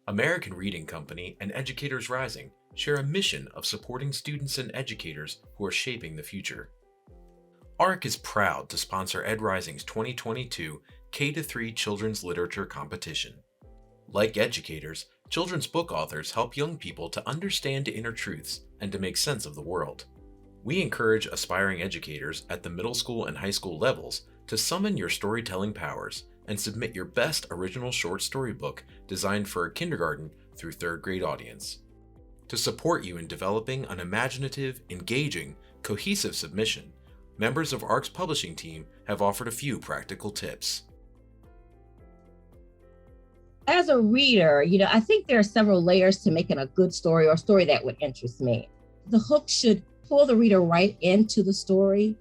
American Reading Company and Educators Rising share a mission of supporting students and educators who are shaping the future. ARC is proud to sponsor Ed Rising's 2022 K-3 Children's Literature Competition. Like educators, children's book authors help young people to understand inner truths and to make sense of the world. We encourage aspiring educators at the middle school and high school levels to summon your storytelling powers and submit your best original short story book designed for a kindergarten through third grade audience. To support you in developing an imaginative, engaging, cohesive submission, members of ARC's publishing team have offered a few practical tips. As a reader, I think there are several layers to making a good story or a story that would interest me. The hook should pull the reader right into the story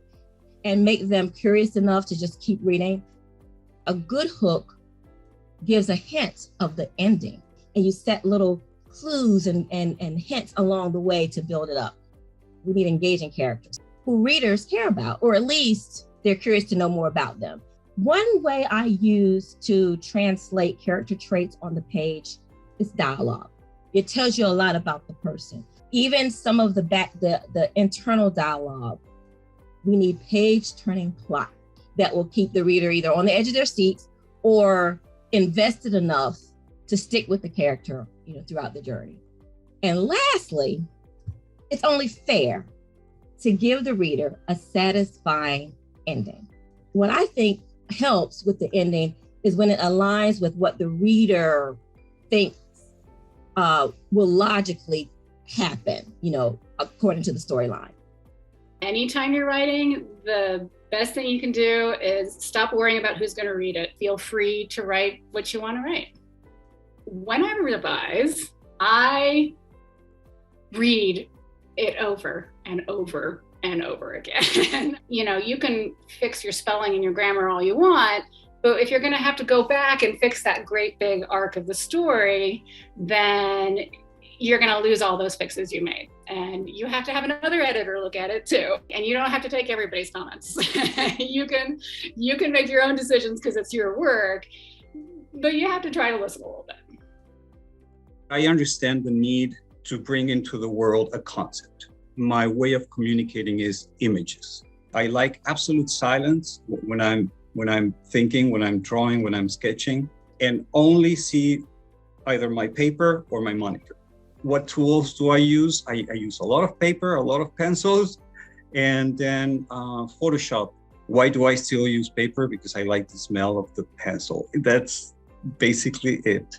and make them curious enough to just keep reading. A good hook gives a hint of the ending, and you set little clues and hints along the way to build it up. We need engaging characters who readers care about, or at least they're curious to know more about them. One way I use to translate character traits on the page is dialogue. It tells you a lot about the person. Even some of the internal dialogue, we need page-turning plot that will keep the reader either on the edge of their seats or invested enough to stick with the character, throughout the journey. And lastly, it's only fair to give the reader a satisfying ending. What I think helps with the ending is when it aligns with what the reader thinks will logically happen, according to the storyline. Anytime you're writing, the best thing you can do is stop worrying about who's going to read it. Feel free to write what you want to write. When I revise, I read it over and over and over again. You can fix your spelling and your grammar all you want, but if you're going to have to go back and fix that great big arc of the story, then you're going to lose all those fixes you made. And you have to have another editor look at it too. And you don't have to take everybody's comments. You can make your own decisions because it's your work, but you have to try to listen a little bit. I understand the need to bring into the world a concept. My way of communicating is images. I like absolute silence when I'm thinking, when I'm drawing, when I'm sketching, and only see either my paper or my monitor. What tools do I use? I use a lot of paper, a lot of pencils, and then Photoshop. Why do I still use paper? Because I like the smell of the pencil. That's basically it.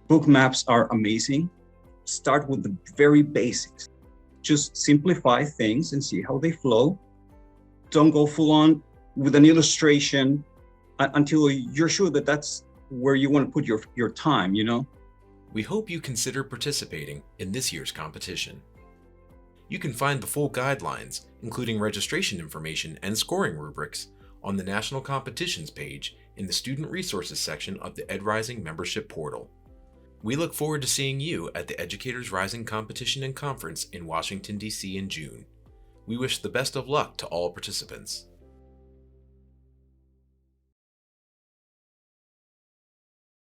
Book maps are amazing. Start with the very basics. Just simplify things and see how they flow. Don't go full on with an illustration until you're sure that that's where you want to put your time, We hope you consider participating in this year's competition. You can find the full guidelines, including registration information and scoring rubrics, on the National Competitions page in the Student Resources section of the Ed Rising membership portal. We look forward to seeing you at the Educators Rising Competition and Conference in Washington, D.C. in June. We wish the best of luck to all participants.